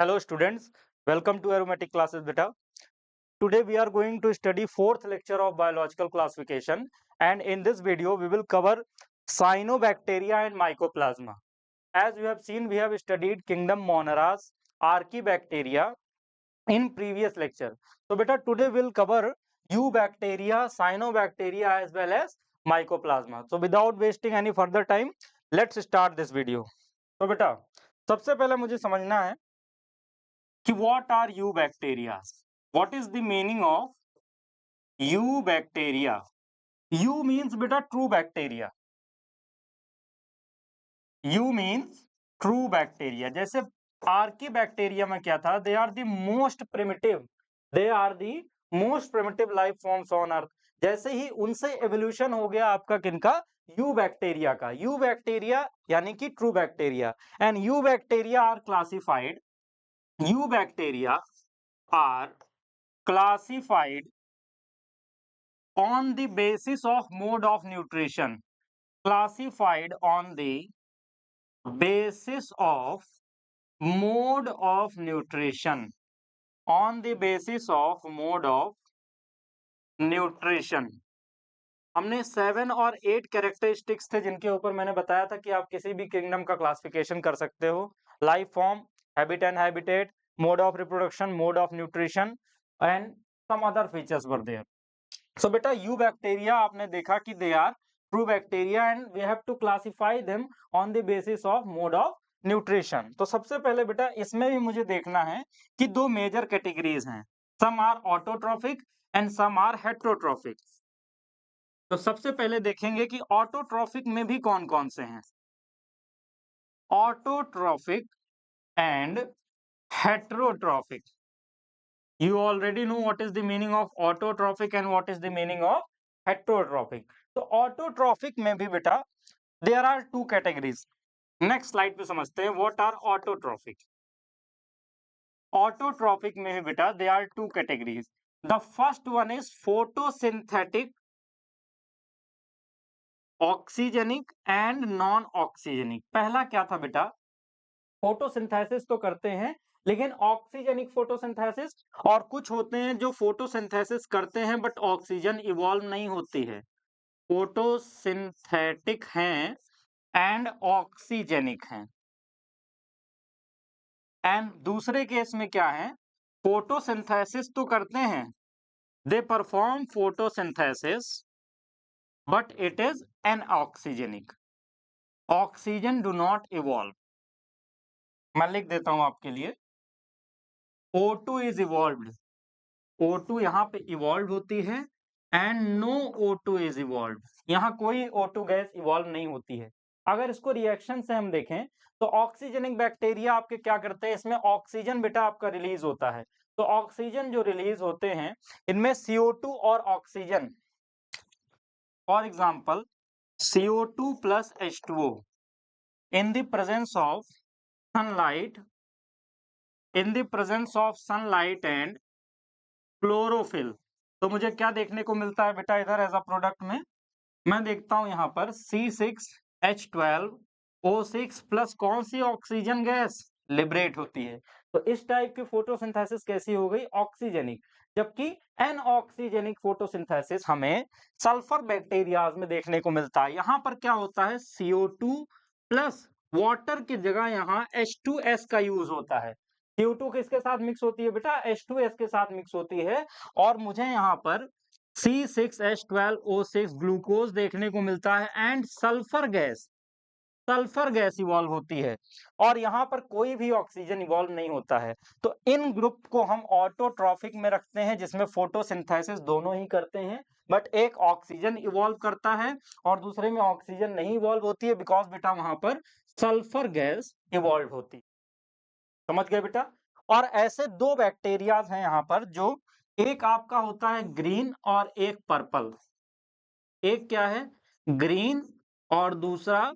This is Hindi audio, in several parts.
Hello students, welcome to aromatic classes beta. Today we are going to study fourth lecture of biological classification, and in this video we will cover cyanobacteria and mycoplasma. As you have seen, we have studied kingdom Monaras, Archaebacteria in previous lecture. So beta, today we will cover eubacteria, cyanobacteria as well as mycoplasma. So without wasting any further time, let's start this video. तो बेटा सबसे पहले मुझे समझना है कि what are eubacteria? What is the meaning of eubacteria? U means बेटा true bacteria. U means true bacteria. जैसे Archaebacteria में क्या था? They are the most primitive. They are the most primitive life forms on earth. जैसे ही उनसे evolution हो गया आपका किनका? Eubacteria का. Eubacteria यानी कि true bacteria. And eubacteria are classified. Eubacteria are classified on the basis of mode of nutrition. Classified on the basis of mode of nutrition. On the basis of mode of nutrition. हमने 7 और 8 कैरेक्टरिस्टिक्स थे जिनके ऊपर मैंने बताया था कि आप किसी भी किंगडम का क्लासिफिकेशन कर सकते हो. Life form, habit and habitat, mode of reproduction, mode of nutrition and some other features were there. So बेटा eubacteria आपने देखा कि they are true bacteria and we have to classify them on the basis of mode of nutrition. तो सबसे पहले बेटा इसमें भी मुझे देखना है कि दो मेजर कैटेगरीज हैं. Some are autotrophic and some are heterotrophic. तो सबसे पहले देखेंगे कि ऑटोट्रॉफिक में भी कौन कौन से हैं. Autotrophic and heterotrophic. You already know what is the meaning of autotrophic and what is the meaning of heterotrophic. तो autotrophic में भी बेटा there are two categories. Next slide पे समझते हैं what are autotrophic. Autotrophic में भी बेटा there are two categories. The first one is photosynthetic, oxygenic and non-oxygenic. पहला क्या था बेटा? फोटोसिंथेसिस तो करते हैं लेकिन ऑक्सीजनिक फोटोसिंथेसिस, और कुछ होते हैं जो फोटोसिंथेसिस करते हैं बट ऑक्सीजन इवॉल्व नहीं होती है. फोटोसिंथेटिक हैं एंड ऑक्सीजेनिक हैं. एंड दूसरे केस में क्या है? फोटोसिंथेसिस तो करते हैं, they perform photosynthesis but it is an oxygenic. Oxygen do not evolve. मैं लिख देता हूं आपके लिए. O2 is evolved. O2 यहाँ पे इवॉल्व होती है and no O2 is evolved. यहाँ कोई O2 गैस इवॉल्व नहीं होती है. अगर इसको रिएक्शन से हम देखें तो ऑक्सीजनिक बैक्टीरिया आपके क्या करते हैं? इसमें ऑक्सीजन बेटा आपका रिलीज होता है. तो ऑक्सीजन जो रिलीज होते हैं इनमें CO2 और oxygen. For example CO2 plus H2O in the presence of sunlight, in the presence of sunlight and chlorophyll. तो मुझे क्या देखने को मिलता है बेटा इधर एज अ प्रोडक्ट में? मैं देखता हूं यहां पर C6H12O6 प्लस कौन सी ऑक्सीजन गैस लिबरेट होती है. तो इस टाइप की फोटोसिंथेसिस कैसी हो गई? ऑक्सीजनिक. जबकि एनऑक्सीजनिक फोटोसिंथेसिस हमें सल्फर बैक्टीरियाज में देखने को मिलता है. यहां पर क्या होता है? CO2 प्लस वाटर की जगह यहाँ H2S का यूज होता है. CO2 किसके साथ मिक्स होती है बेटा? H2S के साथ मिक्स होती है. और मुझे यहाँ पर C6H12O6 ग्लूकोज देखने को मिलता है एंड सल्फर गैस इवॉल्व होती है. और यहाँ पर कोई भी ऑक्सीजन इवॉल्व नहीं होता है. तो इन ग्रुप को हम ऑटोट्रॉफिक में रखते हैं जिसमें फोटोसिंथेसिस दोनों ही करते हैं बट एक ऑक्सीजन इवॉल्व करता है और दूसरे में ऑक्सीजन नहीं इवॉल्व होती है बिकॉज बेटा वहां पर सल्फर गैस इवॉल्व होती है. समझ गए बेटा? और ऐसे दो बैक्टीरियाज हैं यहाँ पर जो एक आपका होता है ग्रीन और एक पर्पल. एक क्या है? ग्रीन और दूसरा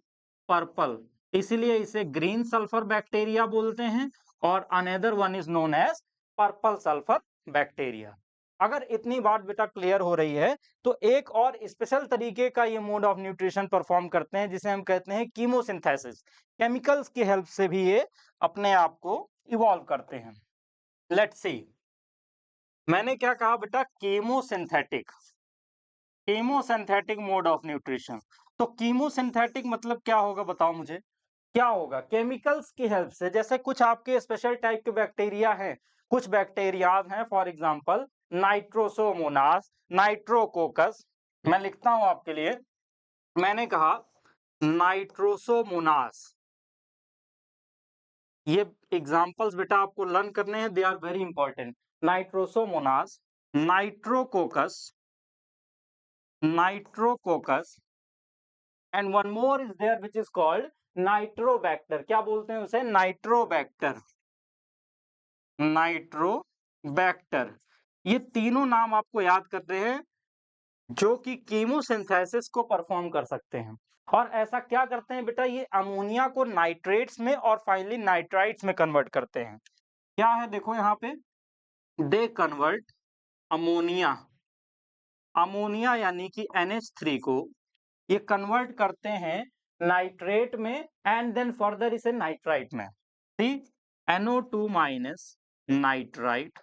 पर्पल. इसीलिए इसे ग्रीन सल्फर बैक्टीरिया बोलते हैं और another one is known as purple sulphur bacteria. अगर इतनी बात बेटा क्लियर हो रही है तो एक और स्पेशल तरीके का ये मोड ऑफ न्यूट्रिशन परफॉर्म करते हैं जिसे हम कहते हैं कीमोसिंथेसिस. केमिकल्स की हेल्प से भी ये अपने आप को इवॉल्व करते हैं। लेट्स सी, मैंने क्या कहा बेटा, chemosynthetic, chemosynthetic mode of nutrition. तो कीमोसिंथेटिक मतलब क्या होगा, बताओ मुझे क्या होगा। केमिकल्स की हेल्प से, जैसे कुछ आपके स्पेशल टाइप के बैक्टीरिया हैं, कुछ बैक्टीरियाज हैं, फॉर एग्जांपल नाइट्रोसोमोनास, नाइट्रोकोकस। मैं लिखता हूं आपके लिए, मैंने कहा नाइट्रोसोमोनास, ये एग्जांपल्स बेटा आपको लर्न करने हैं, they are very important. Nitrosomonas, Nitrococcus, Nitrococcus, and one more is there which is called Nitrobacter. क्या बोलते हैं उसे, नाइट्रोबैक्टर, नाइट्रोबैक्टर। ये तीनों नाम आपको याद करते हैं, जो कि कीमोसिंथेसिस को परफॉर्म कर सकते हैं। और ऐसा क्या करते हैं बेटा, ये अमोनिया को नाइट्रेट्स में और फाइनली नाइट्राइट्स में कन्वर्ट करते हैं। क्या है देखो यहाँ पे, दे कन्वर्ट अमोनिया, अमोनिया यानी कि NH3 को ये कन्वर्ट करते हैं नाइट्रेट में, एंड देन फर्दर इसे नाइट्राइट में। सी NO2 माइनस नाइट्राइट,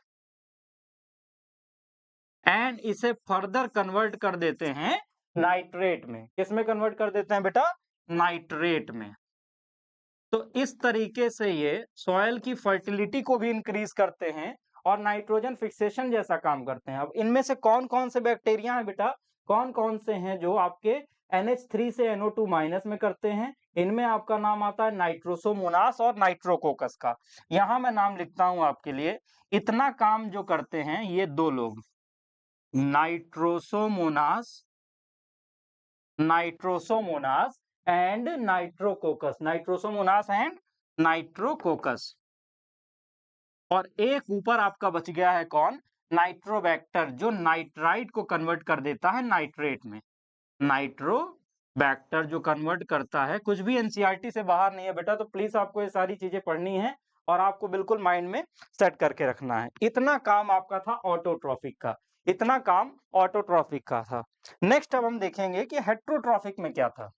एंड इसे फर्दर कन्वर्ट कर देते हैं नाइट्रेट में। किसमें कन्वर्ट कर देते हैं बेटा, नाइट्रेट में। तो इस तरीके से ये सॉइल की फर्टिलिटी को भी इंक्रीज करते हैं और नाइट्रोजन फिक्सेशन जैसा काम करते हैं। अब इनमें से कौन कौन से बैक्टीरिया हैं बेटा, कौन कौन से हैं जो आपके NH3 से NO2 माइनस में करते हैं। इनमें आपका नाम आता है नाइट्रोसोमोनास और नाइट्रोकोकस का। यहां मैं नाम लिखता हूं आपके लिए, इतना काम जो करते हैं ये दो लोग, Nitrosomonas, Nitrosomonas and Nitrococcus, Nitrosomonas and Nitrococcus. और एक ऊपर आपका बच गया है कौन, नाइट्रोबैक्टर, जो नाइट्राइट को कन्वर्ट कर देता है नाइट्रेट में। नाइट्रोबैक्टर जो कन्वर्ट करता है, कुछ भी एनसीईआरटी से बाहर नहीं है बेटा, तो प्लीज आपको ये सारी चीजें पढ़नी है और आपको बिल्कुल माइंड में सेट करके रखना है। इतना काम आपका था ऑटोट्रॉफिक का, इतना काम ऑटोट्रॉफिक का था। नेक्स्ट अब हम देखेंगे कि हेट्रोट्रॉफिक में क्या था।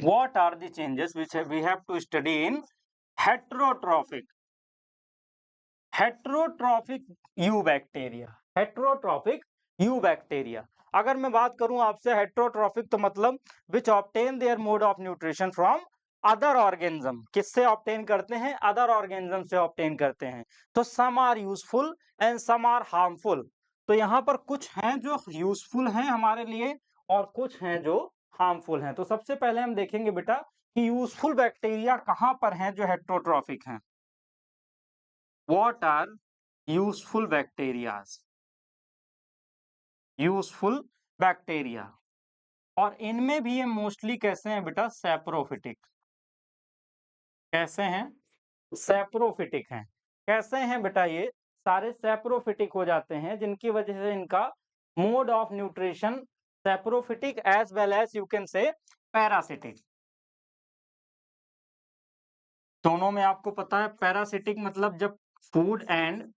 What are the changes which we have to study in heterotrophic? Heterotrophic eubacteria, heterotrophic eubacteria। अगर मैं बात करूं आपसे heterotrophic, तो मतलब which obtain their mode of nutrition from other organism। किससे obtain करते हैं, other organism से obtain करते हैं। तो some are useful and some are harmful। तो यहाँ पर कुछ हैं जो यूजफुल हैं हमारे लिए और कुछ हैं जो हार्मफुल हैं। तो सबसे पहले हम देखेंगे बेटा कि यूजफुल बैक्टीरिया कहां पर हैं जो हेट्रोट्रॉफिक हैं। What are useful bacteria? Useful bacteria, और इनमें भी ये मोस्टली कैसे हैं बेटा, सैप्रोफिटिक। कैसे हैं, सैप्रोफिटिक हैं। कैसे हैं बेटा, ये सारे सैप्रोफिटिक हो जाते हैं, जिनकी वजह से इनका mode of nutrition saprophytic as well as you can say parasitic. दोनों में आपको पता है, पैरासिटिक मतलब जब फूड एंड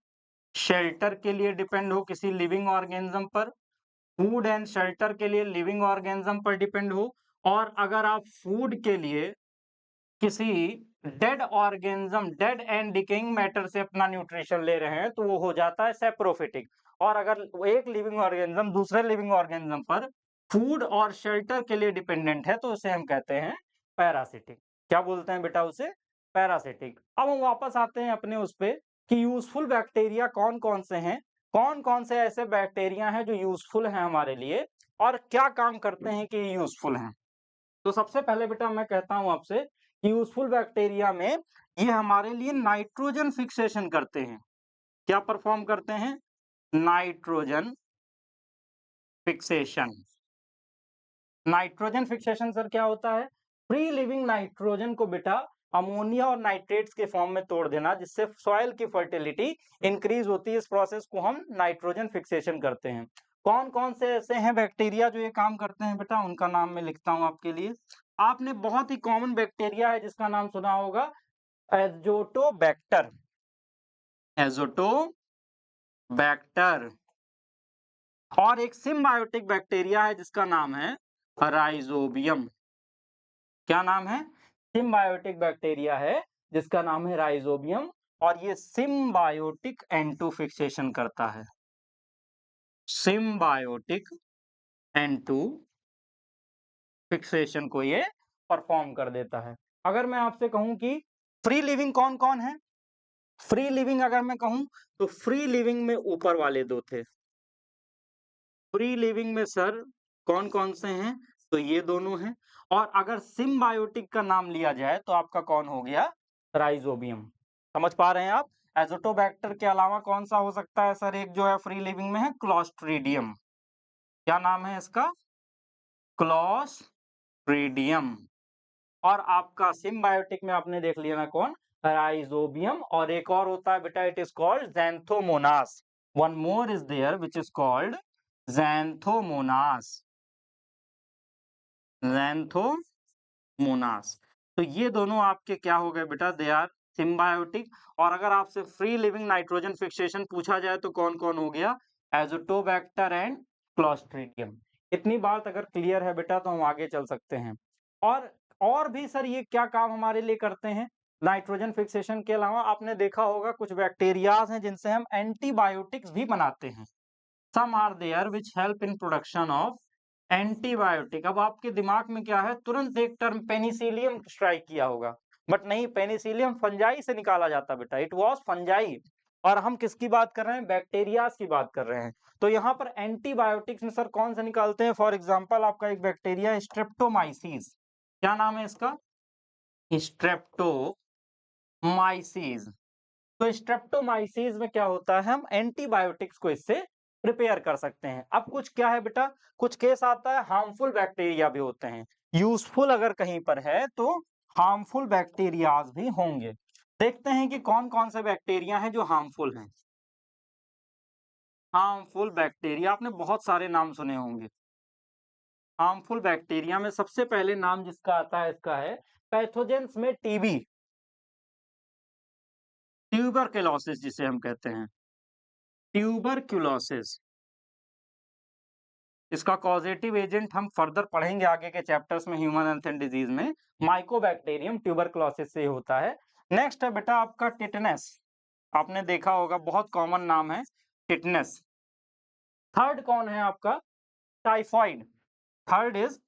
शेल्टर के लिए डिपेंड हो किसी लिविंग ऑर्गेनिज्म पर, फूड एंड शेल्टर के लिए लिविंग ऑर्गेनिज्म पर डिपेंड हो, और अगर आप फूड के लिए किसी dead organism, dead and decaying matter से अपना न्यूट्रिशन ले रहे हैं, तो वो हो जाता है सैप्रोफिटिक। और अगर एक लिविंग ऑर्गेनिज्म दूसरे लिविंग ऑर्गेनिज्म पर फूड और शेल्टर के लिए डिपेंडेंट है, तो उसे हम कहते हैं पैरासिटिक। क्या बोलते हैं बेटा उसे, पैरासिटिक। अब हम वापस आते हैं अपने उस पे कि यूजफुल बैक्टीरिया कौन कौन से हैं, कौन कौन से ऐसे बैक्टीरिया हैं जो यूजफुल हैं हमारे लिए और क्या काम करते हैं कि यूजफुल हैं। तो सबसे पहले बेटा मैं कहता हूं आपसे कि यूजफुल बैक्टीरिया में ये हमारे लिए नाइट्रोजन फिक्सेशन करते हैं। क्या परफॉर्म करते हैं, nitrogen fixation. Nitrogen fixation sir क्या होता है, फ्री लिविंग नाइट्रोजन को बेटा अमोनिया और नाइट्रेट्स के फॉर्म में तोड़ देना, जिससे सॉइल की फर्टिलिटी इंक्रीज होती है। इस प्रोसेस को हम नाइट्रोजन फिक्सेशन करते हैं। कौन कौन से ऐसे हैं बैक्टीरिया जो ये काम करते हैं बेटा, उनका नाम मैं लिखता हूं आपके लिए। आपने बहुत ही कॉमन बैक्टीरिया है जिसका नाम सुना होगा, एजोटोबैक्टर, एजोटोबैक्टर। और एक सिम्बायोटिक बैक्टीरिया है जिसका नाम है राइजोबियम। क्या नाम है, सिम्बायोटिक बैक्टीरिया है जिसका नाम है राइजोबियम। और ये सिम्बायोटिक N2 फिक्सेशन करता है। सिम्बायोटिक N2 फिक्सेशन को ये परफॉर्म कर देता है। अगर मैं आपसे कहूं कि फ्री लिविंग कौन कौन है, फ्री लिविंग अगर मैं कहूं तो फ्री लिविंग में ऊपर वाले दो थे। फ्री लिविंग में सर कौन कौन से हैं, तो ये दोनों हैं। और अगर सिम्बायोटिक का नाम लिया जाए तो आपका कौन हो गया, राइजोबियम। समझ पा रहे हैं आप। एजोटोबैक्टर के अलावा कौन सा हो सकता है सर, एक जो है फ्री लिविंग में है क्लोस्ट्रीडियम। क्या नाम है इसका, क्लोस्ट्रीडियम। और आपका सिम्बायोटिक में आपने देख लिया ना कौन, राइजोबियम। और एक और होता है बेटा, it is called Xanthomonas. One more is there which is called Xanthomonas. Xanthomonas. तो ये दोनों आपके क्या हो गए बेटा, दे आर सिम्बायोटिक। और अगर आपसे फ्री लिविंग नाइट्रोजन फिक्सेशन पूछा जाए तो कौन कौन हो गया, एजोटोबैक्टर एंड क्लोस्ट्रीडियम। इतनी बात अगर क्लियर है बेटा तो हम आगे चल सकते हैं। और भी सर ये क्या काम हमारे लिए करते हैं, नाइट्रोजन फिक्सेशन के अलावा आपने देखा होगा कुछ बैक्टीरियाज हैं जिनसे हम एंटीबायोटिक्स भी बनाते हैं। Some are there which help in production of antibiotic. अब आपके दिमाग में क्या है, तुरंत एक टर्म पेनिसिलियम स्ट्राइक किया होगा, बट नहीं, पेनिसिलियम फंजाई से निकाला जाता बेटा, इट वाज फंजाई। और हम किसकी बात कर रहे हैं, बैक्टीरियाज की बात कर रहे हैं। तो यहाँ पर एंटीबायोटिक्स में सर कौन सा निकालते हैं, फॉर एग्जांपल आपका एक बैक्टीरिया स्ट्रेप्टोमाइसीस। क्या नाम है इसका, स्ट्रेप्टोमाइसीस। तो स्ट्रेप्टोमाइसीस में क्या होता है, हम एंटीबायोटिक्स को इससे प्रिपेयर कर सकते हैं। अब कुछ क्या है बेटा, कुछ केस आता है हार्मफुल बैक्टीरिया भी होते हैं। यूजफुल अगर कहीं पर है तो हार्मफुल बैक्टीरियाज भी होंगे। देखते हैं कि कौन कौन से बैक्टीरिया हैं जो हार्मफुल हैं। हार्मफुल बैक्टीरिया आपने बहुत सारे नाम सुने होंगे। हार्मफुल बैक्टीरिया में सबसे पहले नाम जिसका आता है इसका है पैथोजेंस में टीबी, ट्यूबरकुलोसिस जिसे हम कहते हैं, ट्यूबरकुलोसिस। इसका कॉजेटिव एजेंट हम फर्दर पढ़ेंगे आगे के चैप्टर्स में, ह्यूमन हेल्थ एंड डिजीज में। माइकोबैक्टीरियम ट्यूबरकुलोसिस से होता है। नेक्स्ट है बेटा आपका टिटनेस। आपने देखा होगा, बहुत कॉमन नाम है टिटनेस। थर्ड कौन है आपका, टाइफॉइड। Third is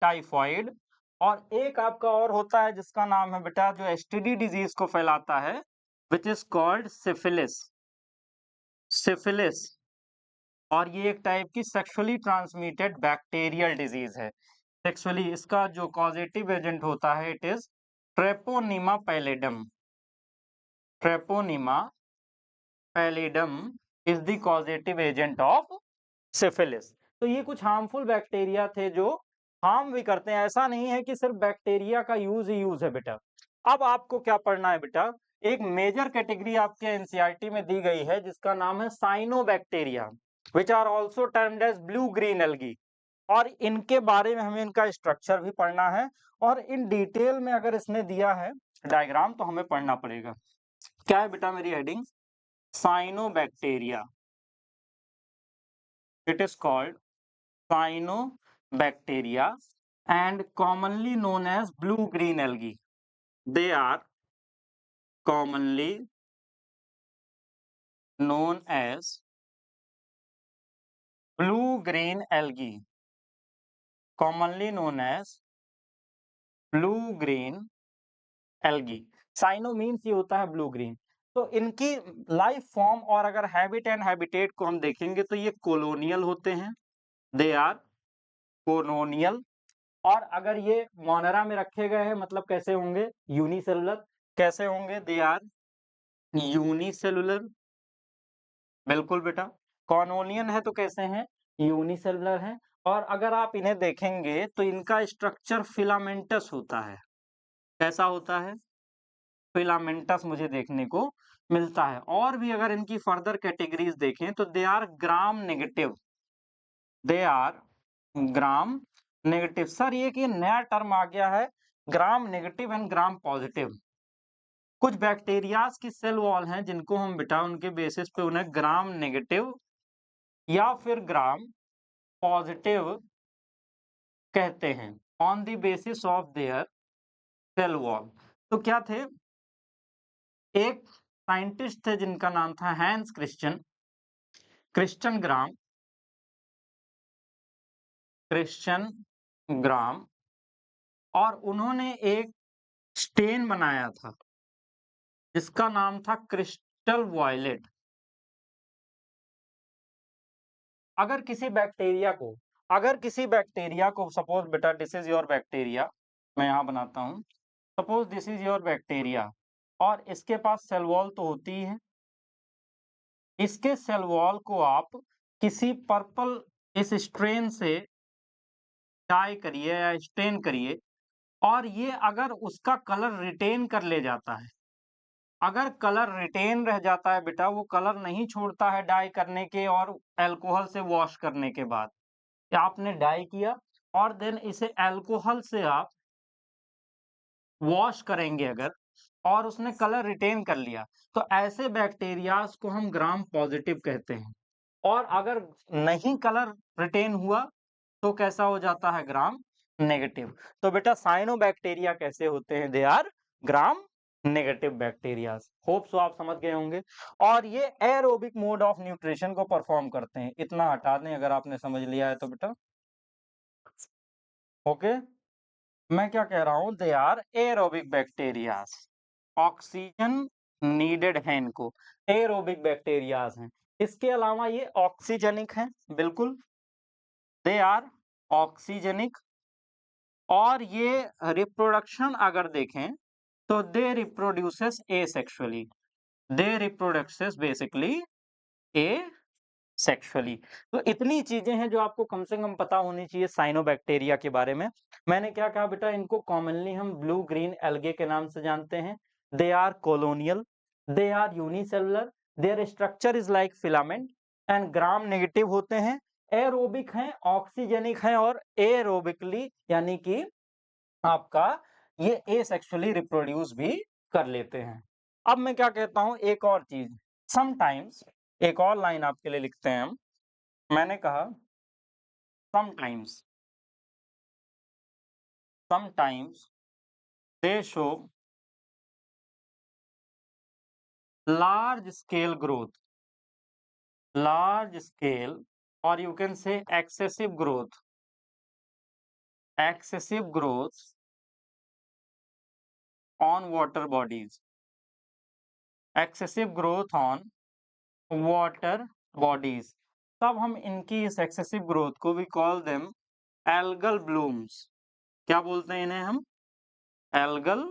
typhoid. और एक आपका और होता है जिसका नाम है बेटा, जो एसटीडी डिजीज को फैलाता है, विच इज कॉल्ड सिफिलिस। सिफिलिस। और ये एक टाइप की सेक्सुअली ट्रांसमिटेड बैक्टीरियल डिजीज है। सेक्सुअली, इसका जो कॉजेटिव एजेंट होता है it is Treponema pallidum. Treponema pallidum is the causative agent of syphilis. तो ये कुछ हार्मफुल बैक्टीरिया थे जो हार्म भी करते हैं। ऐसा नहीं है कि सिर्फ बैक्टीरिया का यूज ही यूज है बेटा। अब आपको क्या पढ़ना है बेटा, एक मेजर कैटेगरी आपके एनसीईआरटी में दी गई है जिसका नाम है cyanobacteria, which are also termed as blue green algae. और इनके बारे में हमें इनका स्ट्रक्चर भी पढ़ना है, और इन डिटेल में अगर इसने दिया है डायग्राम तो हमें पढ़ना पड़ेगा। क्या है बेटा मेरी heading, cyanobacteria. It is called cyanobacteria and commonly known as blue green algae. They are commonly known as blue green algae. Commonly known as blue green algae. Cyano means ये होता है ब्लू ग्रीन। तो इनकी लाइफ फॉर्म और अगर हैबिट एंड हैबिटेट को हम देखेंगे तो ये कोलोनियल होते हैं, दे आर कोलोनियल। और अगर ये मोनेरा में रखे गए हैं मतलब कैसे होंगे, यूनिसेलुलर। कैसे होंगे, दे आर यूनिसेलुलर। बिल्कुल बेटा, कॉलोनियल है तो कैसे हैं, यूनिसेलुलर हैं। और अगर आप इन्हें देखेंगे तो इनका स्ट्रक्चर फिलामेंटस होता है। कैसा होता है, फिलामेंटस मुझे देखने को मिलता है। और भी अगर इनकी फर्दर कैटेगरीज देखें तो they are gram negative. They are gram negative. Sir ये कि नया टर्म आ गया है, gram negative and gram positive. कुछ बैक्टीरियाज की सेल वॉल हैं जिनको हम बेटा उनके बेसिस पे उन्हें ग्राम नेगेटिव या फिर ग्राम पॉजिटिव कहते हैं, on the basis of their cell wall. तो क्या थे, एक साइंटिस्ट थे जिनका नाम था हैंस क्रिश्चियन ग्राम, और उन्होंने एक स्टेन बनाया था जिसका नाम था क्रिस्टल वॉयलेट। अगर किसी बैक्टीरिया को सपोज बेटा दिस इज योर बैक्टीरिया, मैं यहाँ बनाता हूँ, suppose this is your bacteria, और इसके पास सेल वॉल तो होती ही है। इसके सेल वॉल को आप किसी पर्पल इस स्ट्रेन से डाई करिए या स्टेन करिए, और ये अगर उसका कलर रिटेन कर ले जाता है, अगर कलर रिटेन रह जाता है बेटा, वो कलर नहीं छोड़ता है डाई करने के और अल्कोहल से वॉश करने के बाद। आपने डाई किया और देन इसे अल्कोहल से आप वॉश करेंगे अगर, और उसने कलर रिटेन कर लिया, तो ऐसे बैक्टीरियाज को हम ग्राम पॉजिटिव कहते हैं। और अगर नहीं कलर रिटेन हुआ तो कैसा हो जाता है, ग्राम नेगेटिव। तो बेटा साइनोबैक्टीरिया कैसे होते हैं, they are gram negative bacterias. Hope so आप समझ गए होंगे। और ये एरोबिक मोड ऑफ न्यूट्रिशन को परफॉर्म करते हैं। इतना हटा दें अगर आपने समझ लिया है तो बेटा, ओके। मैं क्या कह रहा हूं, they are aerobic bacterias, oxygen needed है इनको, एरोबिक बैक्टीरियाज हैं। इसके अलावा ये ऑक्सीजनिक हैं, बिल्कुल दे आर ऑक्सीजनिक। और ये रिप्रोडक्शन अगर देखें तो दे रिप्रोड्यूसेस एसेक्सुअली, दे रिप्रोड्यूसेस बेसिकली एसेक्सुअली। तो इतनी चीजें हैं जो आपको कम से कम पता होनी चाहिए साइनोबैक्टीरिया के बारे में। मैंने क्या कहा बेटा, इनको कॉमनली हम ब्लू ग्रीन एल्गे के नाम से जानते हैं। They are colonial, they are unicellular, their structure is like filament, and gram negative होते हैं, एरोबिक हैं, ऑक्सीजनिक हैं, और एरोबिकली यानी कि आपका ये एसेक्सुअली रिप्रोड्यूस भी कर लेते हैं। अब मैं क्या कहता हूं, एक और चीज, समटाइम्स, एक और लाइन आपके लिए लिखते हैं हम। मैंने कहा sometimes they show large scale growth, और you can say excessive growth on water bodies, excessive growth on water bodies. तब हम इनकी इस एक्सेसिव ग्रोथ को we call them algal blooms. क्या बोलते हैं इन्हें हम, एल्गल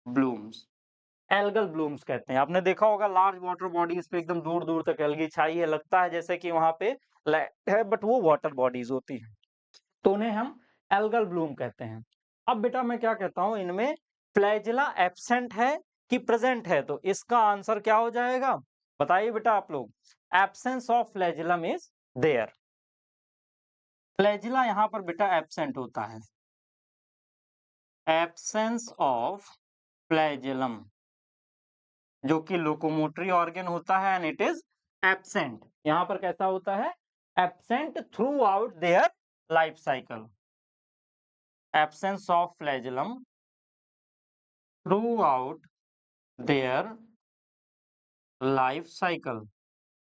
ब्लूम्स। एल्गल ब्लूम्स कहते हैं। आपने देखा होगा लार्ज वाटर बॉडीज पे एकदम दूर दूर तक एल्गी छाई है, लगता है जैसे कि वहां पे लैंड है, बट वो वाटर बॉडीज होती हैं, तो उन्हें हम एल्गल ब्लूम कहते हैं। अब बेटा मैं क्या कहता हूं, इनमें फ्लैजिला एब्सेंट है कि प्रेजेंट है, तो इसका आंसर क्या हो जाएगा, बताइए बेटा आप लोग। Absence of flagellum is there. Flagella यहां पर बेटा एब्सेंट होता है, एब्सेंस ऑफ फ्लैजिलम, जो कि लोकोमोटरी ऑर्गन होता है, एंड इट इज एब्सेंट। यहां पर कैसा होता है, absent through out their life cycle. Absence of flagellum through out their life cycle.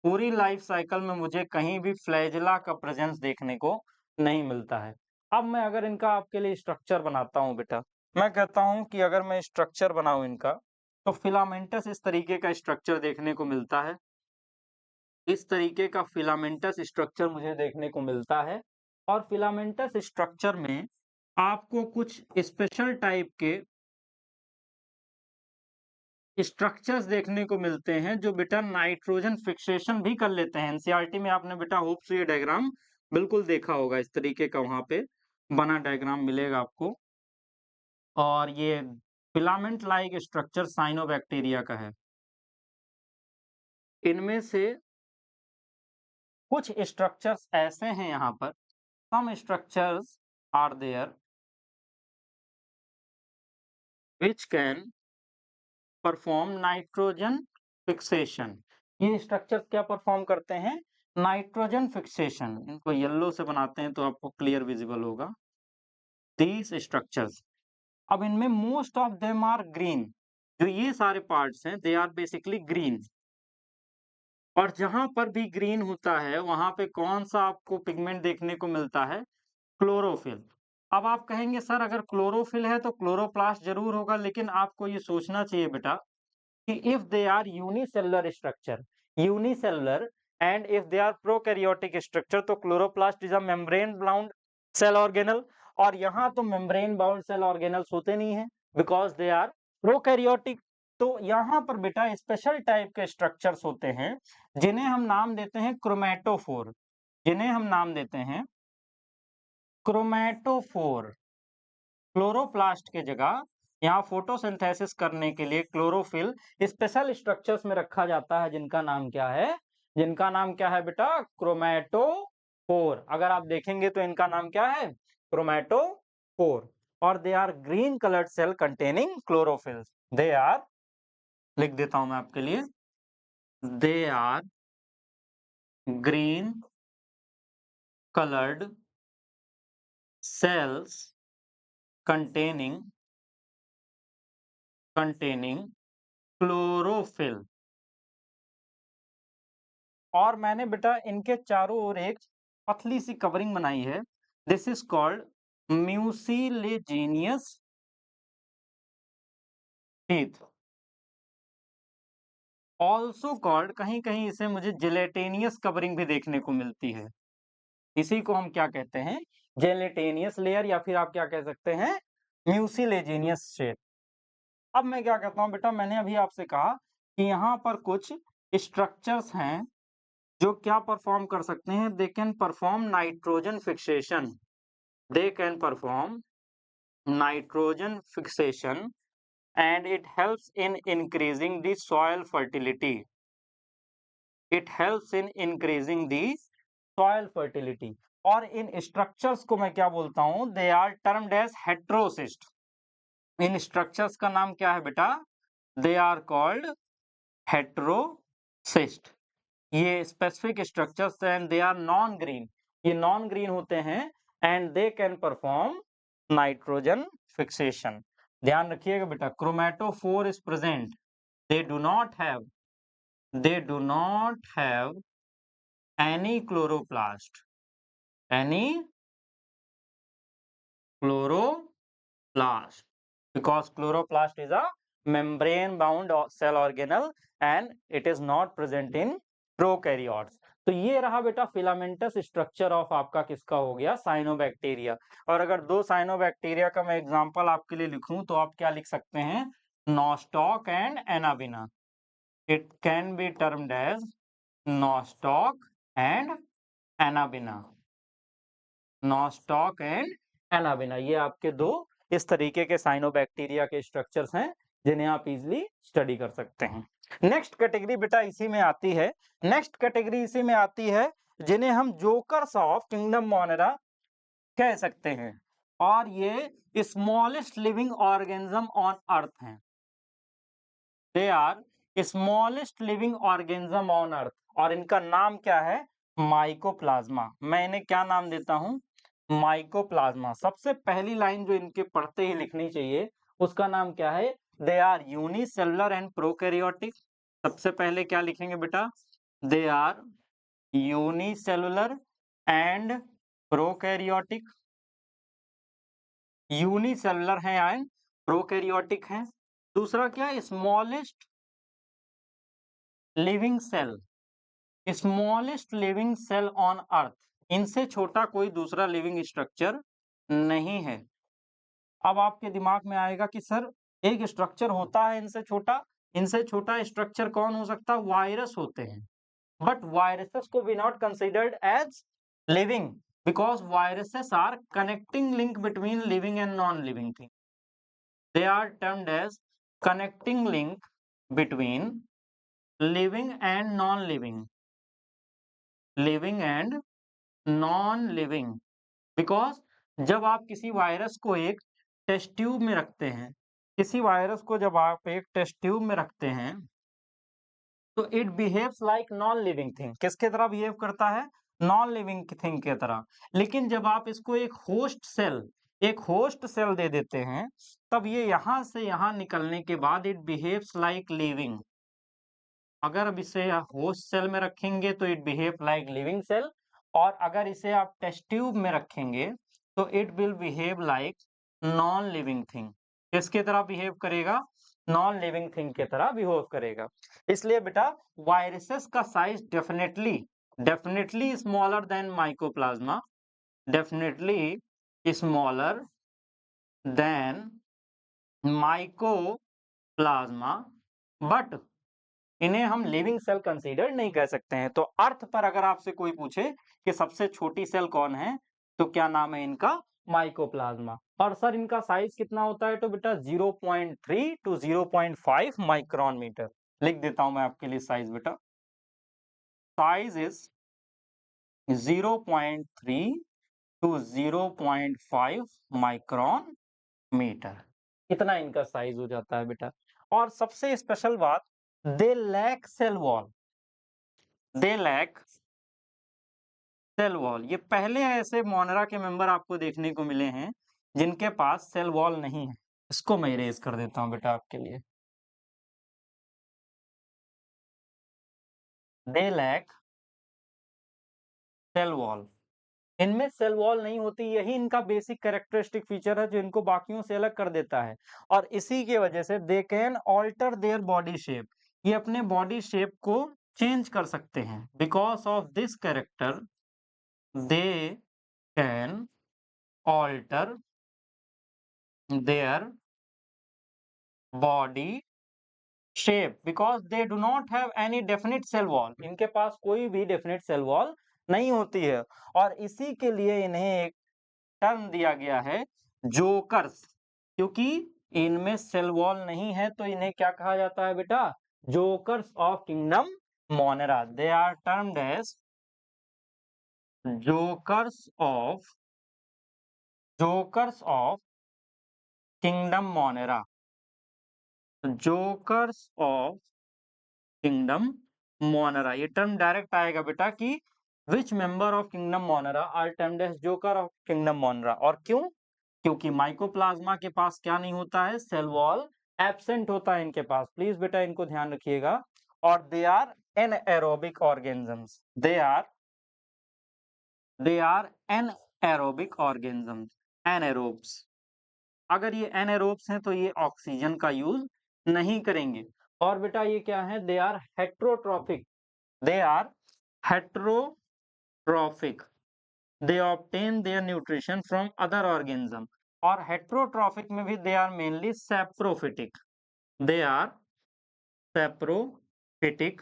पूरी लाइफ साइकिल में मुझे कहीं भी फ्लैजिला का प्रेजेंस देखने को नहीं मिलता है। अब मैं अगर इनका आपके लिए स्ट्रक्चर बनाता हूं बेटा, मैं कहता हूं कि अगर मैं स्ट्रक्चर बनाऊं इनका, तो फिलामेंटस इस तरीके का स्ट्रक्चर देखने को मिलता है, इस तरीके का फिलामेंटस स्ट्रक्चर मुझे देखने को मिलता है। और फिलामेंटस स्ट्रक्चर में आपको कुछ स्पेशल टाइप के स्ट्रक्चर्स देखने को मिलते हैं जो बेटा नाइट्रोजन फिक्सेशन भी कर लेते हैं। एनसीईआरटी में आपने बेटा होप से ये डायग्राम बिल्कुल देखा होगा, इस तरीके का वहां पे बना डायग्राम मिलेगा आपको। और ये फिलामेंट लाइक स्ट्रक्चर साइनोबैक्टीरिया का है। इनमें से कुछ स्ट्रक्चर्स ऐसे हैं यहाँ पर, some structures are there which can perform nitrogen fixation. ये स्ट्रक्चर क्या परफॉर्म करते हैं, नाइट्रोजन फिक्सेशन। इनको येलो से बनाते हैं तो आपको क्लियर विजिबल होगा दीज स्ट्रक्चर्स। अब इनमें most of them are green, जो ये सारे पार्ट्स हैं दे आर बेसिकली ग्रीन। और जहां पर भी ग्रीन होता है वहां पे कौन सा आपको पिगमेंट देखने को मिलता है? क्लोरोफिल। अब आप कहेंगे सर अगर क्लोरोफिल है तो क्लोरोप्लास्ट जरूर होगा, लेकिन आपको ये सोचना चाहिए बेटा कि if they are unicellular structure, unicellular and if they are prokaryotic structure, तो chloroplast is a membrane bound cell organelle. और यहाँ तो मेम्ब्रेन बाउंड सेल ऑर्गेनल्स होते नहीं है बिकॉज दे आर प्रोकैरियोटिक। तो यहाँ पर बेटा स्पेशल टाइप के स्ट्रक्चर्स होते हैं जिन्हें हम नाम देते हैं क्रोमैटोफोर, जिन्हें हम नाम देते हैं क्रोमैटोफोर। क्लोरोप्लास्ट के जगह यहाँ फोटोसिंथेसिस करने के लिए क्लोरोफिल स्पेशल स्ट्रक्चर्स में रखा जाता है, जिनका नाम क्या है? जिनका नाम क्या है बेटा? क्रोमैटोफोर। अगर आप देखेंगे तो इनका नाम क्या है? क्रोमैटोफोर। और they are green coloured cell containing chlorophyll. They are, लिख देता हूं मैं आपके लिए, they are green coloured cells containing chlorophyll। और मैंने बेटा इनके चारों ओर एक पतली सी कवरिंग बनाई है। This is called mucilaginous teeth, also called, कहीं कहीं इसे मुझे जेलेटेनियस कवरिंग भी देखने को मिलती है। इसी को हम क्या कहते हैं? जेलेटेनियस लेयर, या फिर आप क्या कह सकते हैं? Mucilaginous shape. अब मैं क्या कहता हूं बेटा, मैंने अभी आपसे कहा कि यहाँ पर कुछ स्ट्रक्चर्स हैं जो क्या परफॉर्म कर सकते हैं? They can perform nitrogen fixation, they can perform nitrogen fixation and it helps in increasing the soil fertility. It helps in increasing the soil fertility. और इन स्ट्रक्चर्स को मैं क्या बोलता हूं? They are termed as heterocyst. इन स्ट्रक्चर्स का नाम क्या है बेटा? They are called heterocyst. ये specific structures and they are non green, ये नॉन ग्रीन होते हैं and they can perform nitrogen fixation. ध्यान रखिएगा बेटा, chromatophore is present, they do not have, they do not have any chloroplast, any chloroplast, because chloroplast is a membrane bound cell organelle and it is not present in prokaryotes। तो ये रहा बेटा फिलामेंटस स्ट्रक्चर ऑफ आपका किसका हो गया? साइनोबैक्टीरिया। और अगर दो साइनोबैक्टीरिया का मैं एग्जांपल आपके लिए लिखूं तो आप क्या लिख सकते हैं? Nostoc and Anabaena. It can be termed as Nostoc and Anabaena, Nostoc and Anabaena. ये आपके दो इस तरीके के साइनोबैक्टीरिया के स्ट्रक्चर्स हैं जिन्हें आप इजीली स्टडी कर सकते हैं। नेक्स्ट कैटेगरी बेटा इसी में आती है, नेक्स्ट कैटेगरी इसी में आती है जिन्हें हम जोकर्स ऑफ किंगडम मोनेरा कह सकते हैं। और ये smallest living organism on earth हैं। They are smallest living organism on earth. और इनका नाम क्या है? माइकोप्लाज्मा। मैं इन्हें क्या नाम देता हूं? माइकोप्लाज्मा। सबसे पहली लाइन जो इनके पढ़ते ही लिखनी चाहिए उसका नाम क्या है? They are unicellular and prokaryotic. सबसे पहले क्या लिखेंगे बेटा? They are unicellular and prokaryotic. Unicellular है एंड प्रोकैरियोटिक है। दूसरा क्या है? Smallest living cell, smallest living cell on earth. इनसे छोटा कोई दूसरा लिविंग स्ट्रक्चर नहीं है। अब आपके दिमाग में आएगा कि सर एक स्ट्रक्चर होता है इनसे छोटा स्ट्रक्चर कौन हो सकता है? वायरस होते हैं। बट वायरसेस को be not considered as living because viruses are connecting link between living and non living thing. They are termed as connecting link between living and non living, living and non living. Because जब आप किसी वायरस को एक टेस्ट ट्यूब में रखते हैं, किसी वायरस को जब आप एक टेस्ट ट्यूब में रखते हैं तो it behaves like non living thing. किसके तरह बिहेव करता है? नॉन लिविंग थिंग की तरह। लेकिन जब आप इसको एक होस्ट सेल एक होस्ट सेल दे देते हैं, तब ये यहां से यहां निकलने के बाद इट बिहेव्स लाइक लिविंग। अगर अब इसे होस्ट सेल में रखेंगे तो it behave like living cell, और अगर इसे आप टेस्ट ट्यूब में रखेंगे तो it will behave like non living thing. किसके तरह बिहेव करेगा? नॉन लिविंग थिंग की तरह बिहेव करेगा। इसलिए बेटा वायरसेस का size definitely definitely smaller than mycoplasma, definitely smaller than mycoplasma, but इन्हें हम लिविंग सेल कंसीडर नहीं कर सकते हैं। तो अर्थ पर अगर आपसे कोई पूछे कि सबसे छोटी सेल कौन है, तो क्या नाम है इनका? माइकोप्लाज्मा। और सर इनका साइज कितना होता है? तो बेटा 0.3 टू 0.5 माइक्रोन मीटर। लिख देता हूं मैं आपके लिए साइज बेटा। Size is 0.3 to 0.5 micron metre. इतना इनका साइज हो जाता है बेटा। और सबसे स्पेशल बात, they lack cell wall. They lack cell wall. ये पहले ऐसे मोनरा के मेंबर आपको देखने को मिले हैं जिनके पास सेल वॉल नहीं है। इसको मैं इरेज कर देता हूं बेटा आपके लिए। They lack cell wall. इनमें सेल वॉल नहीं होती, यही इनका बेसिक कैरेक्टरिस्टिक फीचर है जो इनको बाकियों से अलग कर देता है। और इसी की वजह से they can alter their body shape. ये अपने बॉडी शेप को चेंज कर सकते हैं। Because of this character they can alter their body shape because they do not have any definite cell wall. इनके पास कोई भी डेफिनिट सेल वॉल नहीं होती है। और इसी के लिए इन्हें एक टर्म दिया गया है, जोकर्स। क्योंकि इनमें सेल वॉल नहीं है तो इन्हें क्या कहा जाता है बेटा? Jokers of kingdom Monera. They are termed as jokers of kingdom Monera. Jokers of kingdom Monera, ये टर्म डायरेक्ट आएगा बेटा कि which member of kingdom Monera are termed as joker of kingdom Monera. और क्यों? क्योंकि माइकोप्लाज्मा के पास क्या नहीं होता है? सेल वॉल एब्सेंट होता है इनके पास। प्लीज बेटा इनको ध्यान रखिएगा। और they are anaerobic organisms. They are anaerobic organisms, anaerobes. अगर ये एनएरोब्स हैं तो ये ऑक्सीजन का यूज नहीं करेंगे। और बेटा ये क्या है? They are heterotrophic. They are heterotrophic. They obtain their nutrition from other organism. और हेट्रोट्रॉफिक में भी they are mainly saprophytic. They are saprophytic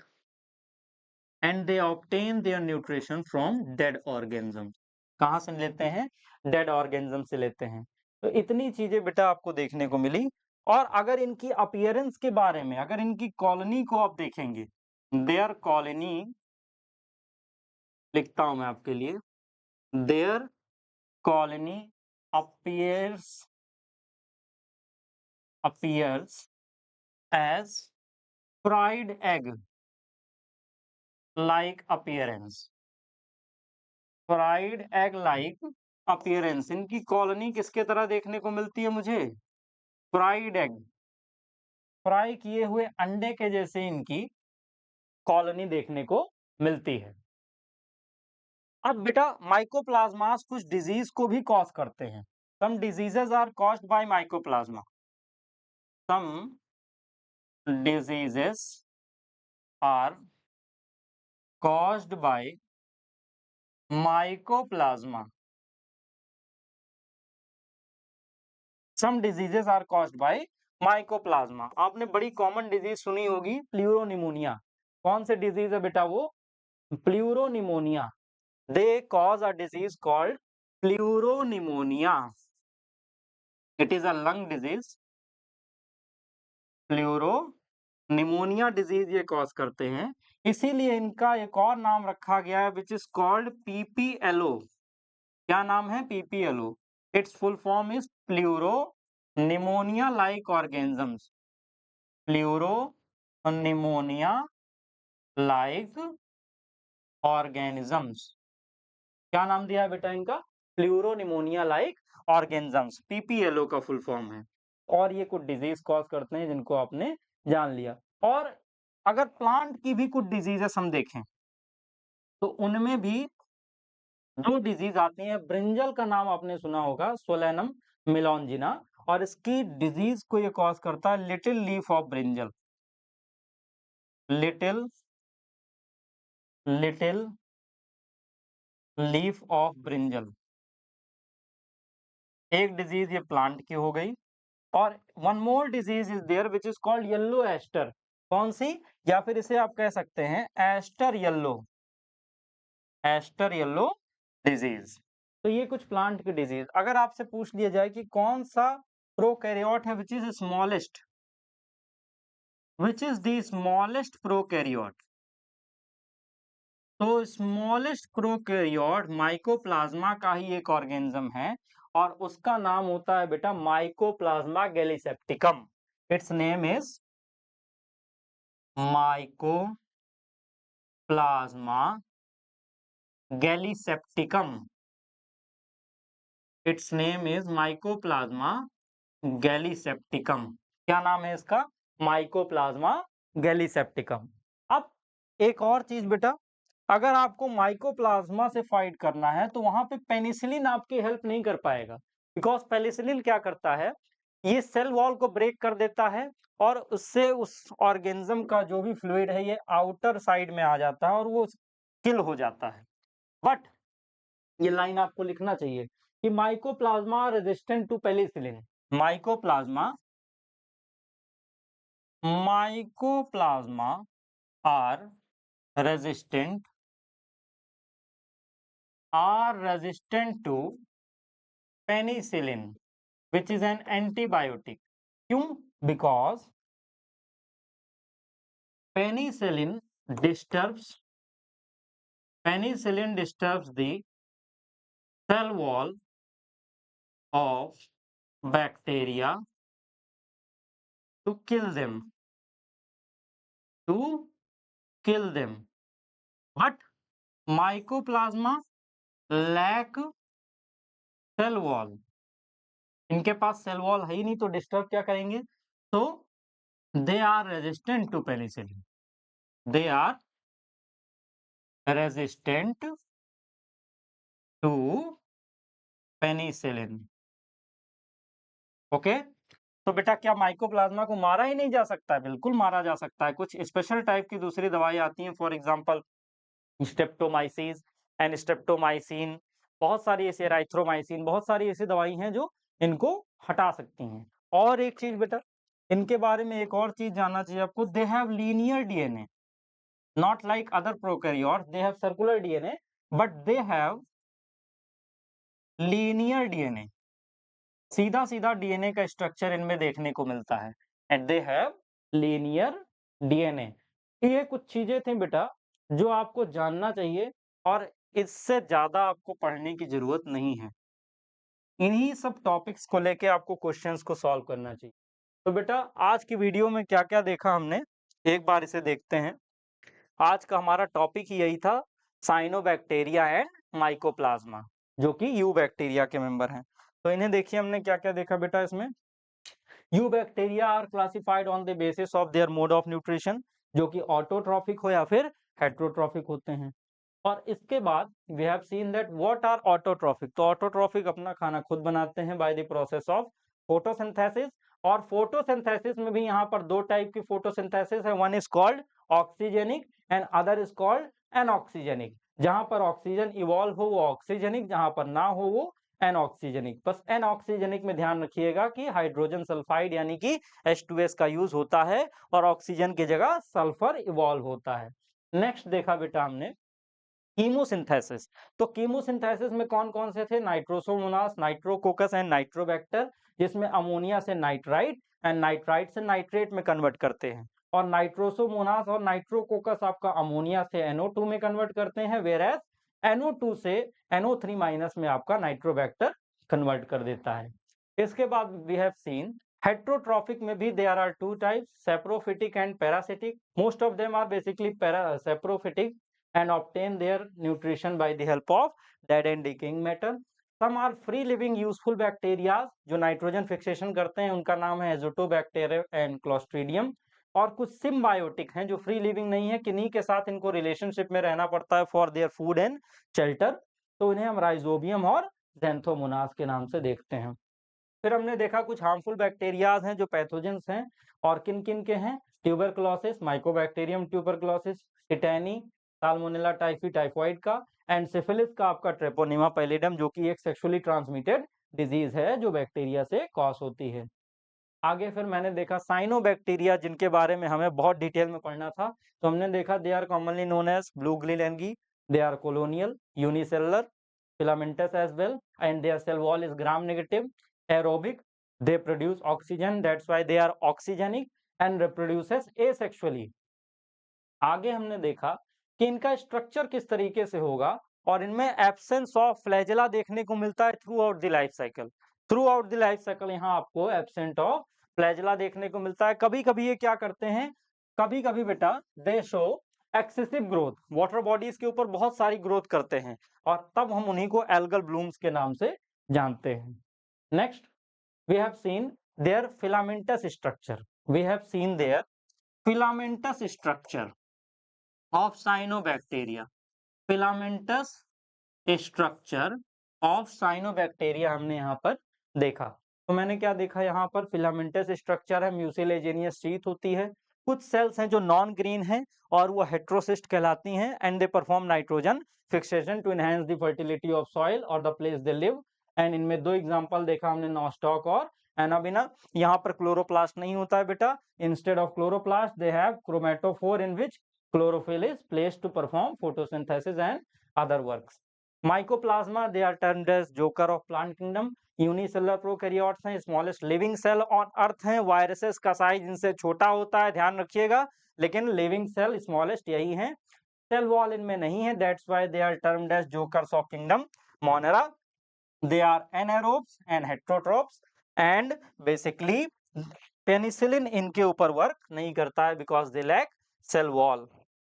and they obtain their nutrition from dead organism. कहां से लेते हैं? डेड ऑर्गेनिज्म से लेते हैं। तो इतनी चीजें बेटा आपको देखने को मिली। और अगर इनकी अपीयरेंस के बारे में, अगर इनकी कॉलोनी को आप देखेंगे, देयर कॉलोनी, लिखता हूं मैं आपके लिए, their colony appears as fried egg like appearance। Fried egg like appearance. इनकी कॉलोनी किसके तरह देखने को मिलती है मुझे? फ्राइड एग, फ्राई किए हुए अंडे के जैसे इनकी कॉलोनी देखने को मिलती है। अब बेटा माइकोप्लाज्मास कुछ डिजीज को भी कॉज करते हैं। Some diseases are caused by Mycoplasma. Some diseases are caused by Mycoplasma. Some diseases are caused by Mycoplasma. आपने बड़ी कॉमन डिजीज सुनी होगी, प्लूरोनिमोनिया। कौन से डिजीज है बेटा वो? Pleuropneumonia. They cause a disease called pleuropneumonia. It is a lung disease. Pleuropneumonia disease ये कॉज करते हैं। इसीलिए इनका एक और नाम रखा गया है विच इज कॉल्ड पीपीएलओ। क्या नाम है? PPLO. It's full form is pleuro pneumonia like organisms. Pleuro pneumonia like organisms. क्या नाम दिया है बेटा इनका? Pleuro pneumonia like organisms, PPLO का फुल फॉर्म है, और ये कुछ डिजीज कॉज करते हैं जिनको आपने जान लिया। और अगर प्लांट की भी कुछ डिजीजेस हम देखें तो उनमें भी जो डिजीज आती है, ब्रिंजल का नाम आपने सुना होगा, सोलेनम मेलॉन्जिना, और इसकी डिजीज को ये कॉज करता है little leaf of brinjal, little little leaf of brinjal, एक डिजीज ये प्लांट की हो गई। और one more disease is there which is called yellow aster, कौन सी, या फिर इसे आप कह सकते हैं एस्टर येलो डिजीज। तो ये कुछ प्लांट की डिजीज। अगर आपसे पूछ लिया जाए कि कौन सा प्रोकैरियोट है which is smallest, which is the smallest prokaryote, तो स्मॉलेस्ट प्रोकैरियोट माइकोप्लाज्मा का ही एक ऑर्गेनिज्म है, और उसका नाम होता है बेटा mycoplasma gallisepticum. It's name is mycoplasma gallisepticum. It's name is mycoplasma gallisepticum. क्या नाम है इसका? Mycoplasma gallisepticum. अब एक और चीज बेटा, अगर आपको माइकोप्लाज्मा से फाइट करना है तो वहां पे पेनिसिलिन आपकी हेल्प नहीं कर पाएगा, बिकॉज पेनिसिलिन क्या करता है, ये सेल वॉल को ब्रेक कर देता है, और उससे उस ऑर्गेनिज्म का जो भी फ्लूइड है ये आउटर साइड में आ जाता है और वो किल हो जाता है। बट ये लाइन आपको लिखना चाहिए कि Mycoplasma resistant to penicillin, Mycoplasma are resistant to penicillin which is an antibiotic। क्यों? Because penicillin disturbs the cell wall of bacteria to kill them, but mycoplasma lack cell wall, इनके पास सेल वॉल है ही नहीं, तो डिस्टर्ब क्या करेंगे, तो they are resistant to penicillin, they are resistant to penicillin. Okay, तो बेटा क्या माइकोप्लाज्मा को मारा ही नहीं जा सकता है? बिल्कुल मारा जा सकता है। कुछ स्पेशल टाइप की दूसरी दवाई आती हैं, for example Streptomyces and streptomycin, बहुत सारी ऐसी एराइथ्रोमाइसिन, बहुत सारी ऐसी दवाई हैं जो इनको हटा सकती हैं। और एक चीज बेटा, इनके बारे में एक और चीज जानना चाहिए आपको, they have linear DNA, not like other prokaryote, they have circular DNA, but they have linear DNA, सीधा सीधा डीएनए का स्ट्रक्चर इनमें देखने को मिलता है, and they have linear DNA. ये कुछ चीजें थी बेटा जो आपको जानना चाहिए, और इससे ज्यादा आपको पढ़ने की जरूरत नहीं है। इन्हीं सब टॉपिक्स को लेके आपको क्वेश्चंस को सॉल्व करना चाहिए। तो बेटा आज की वीडियो में क्या क्या देखा हमने, एक बार इसे देखते हैं। आज का हमारा टॉपिक ही यही था, साइनोबैक्टीरिया एंड माइकोप्लाज्मा, जो कि यू बैक्टीरिया के मेंबर हैं। तो इन्हें देखिए हमने क्या क्या देखा बेटा इसमें। You bacteria are classified on the basis of their mode of nutrition, जो कि ऑटोट्रॉफिक हो या फिर हेट्रोट्रॉफिक होते हैं। और इसके बाद we have seen that what are autotrophic, तो ऑटोट्रॉफिक अपना खाना खुद बनाते हैं by the process of photosynthesis. और फोटोसिंथेसिस में भी यहाँ पर दो टाइप की फोटोसिंथेसिस है, one is called oxygenic and other is called anoxygenic. जहां पर ऑक्सीजन इवॉल्व हो वो ऑक्सीजेनिक, जहां पर ना हो वो एनऑक्सीजेनिक। बस एनऑक्सीजेनिक में ध्यान रखिएगा कि हाइड्रोजन सल्फाइड यानी कि H2S का यूज होता है और ऑक्सीजन की जगह सल्फर इवॉल्व होता है। नेक्स्ट देखा बेटा हमने कीमोसिंथेसिस। तो कीमोसिंथेसिस में कौन कौन से थे, नाइट्रोसोमोनास, नाइट्रोकोकस एंड नाइट्रोबैक्टर, जिसमें अमोनिया से नाइट्राइट एंड नाइट्राइट से नाइट्रेट में कन्वर्ट करते हैं। और नाइट्रोसोमोनास और नाइट्रोकोकस आपका अमोनिया से NO2 में कन्वर्ट करते हैं, वेरएज NO2 से NO3 माइनस में आपका नाइट्रोबैक्टर कन्वर्ट कर देता है। इसके बाद वी हैव सीन हेट्रोट्रॉफिक में भी there are two types, saprophytic and parasitic. Most of them are basically saprophytic and obtain their nutrition by the help of dead and decaying matter. Some are free living useful bacteria जो नाइट्रोजन फिक्सेशन करते हैं, उनका नाम है एजोटोबैक्टीरियम एंड क्लोस्ट्रीडियम। और कुछ सिम्बायोटिक हैं जो फ्री लिविंग नहीं है, किन्हीं के साथ इनको रिलेशनशिप में रहना पड़ता है for their food and shelter, तो इन्हें हम राइजोबियम और ज़ैंथोमोनास के नाम से देखते हैं। फिर हमने देखा कुछ हार्मफुल बैक्टीरियाज हैं जो पैथोजेंस हैं, और किन किन के हैं, tuberculosis, Mycobacterium tuberculosis, टिटैनी, salmonella typhi typhoid का, एंड सिफिलिस का आपका ट्रेपोनिमा पैलिडम, जो कि एक सेक्सुअली ट्रांसमिटेड डिजीज है जो बैक्टीरिया से कॉज होती है। आगे फिर मैंने देखा साइनोबैक्टीरिया, जिनके बारे में हमें बहुत डिटेल में पढ़ना था। तो हमने देखा they are commonly known as blue green algae, they are colonial, unicellular, filamentous as well, and their cell wall is gram negative, aerobic, they produce oxygen, that's why they are oxygenic, and reproduces asexually। आगे हमने देखा कि इनका स्ट्रक्चर किस तरीके से होगा, और इनमें एब्सेंस ऑफ फ्लैजेला देखने को मिलता है through out the life cycle. Through out the life cycle यहाँ आपको एब्सेंट ऑफ फ्लैजेला देखने को मिलता है। कभी कभी ये क्या करते हैं, कभी कभी बेटा दे show excessive growth, water bodies के ऊपर बहुत सारी ग्रोथ करते हैं, और तब हम उन्हीं को एल्गल ब्लूम्स के नाम से जानते हैं। Next we have seen their filamentous structure, we have seen their filamentous structure of cyanobacteria, filamentous structure of cyanobacteria हमने यहाँ पर देखा। तो मैंने क्या देखा, यहाँ पर फिलामेंटस स्ट्रक्चर है, म्यूसिलेजेनियस शीथ होती है, कुछ सेल्स हैं जो नॉन ग्रीन हैं और वो हेट्रोसिस्ट कहलाती हैं, and they perform nitrogen fixation to enhance the fertility of soil और the place they live. And इनमें दो एग्जांपल देखा हमने, नॉस्टॉक और एनाबिना। यहाँ पर क्लोरोप्लास्ट नहीं होता है बेटा, instead of chloroplast they have chromatophore in which chlorophyll is placed to perform photosynthesis and other works. Mycoplasma, they are termed as joker of plant kingdom. Unicellular prokaryotes हैं, smallest living cell on earth हैं, viruses का size इनसे छोटा होता है, ध्यान रखिएगा, लेकिन living cell smallest यही हैं। Cell wall इनमें नहीं है, that's why they are termed as jokers of kingdom. Monera, they are anaerobes and heterotrophs, and basically penicillin इनके ऊपर वर्क नहीं करता है because they lack cell wall।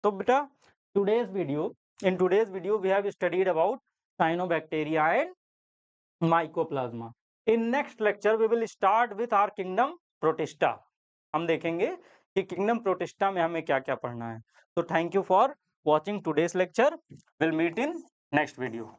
तो बेटा in today's video we have studied about cyanobacteria and mycoplasma। in next lecture we will start with our kingdom protista। हम देखेंगे कि kingdom protista में हमें क्या क्या पढ़ना है। तो thank you for watching today's lecture, we'll meet in next video।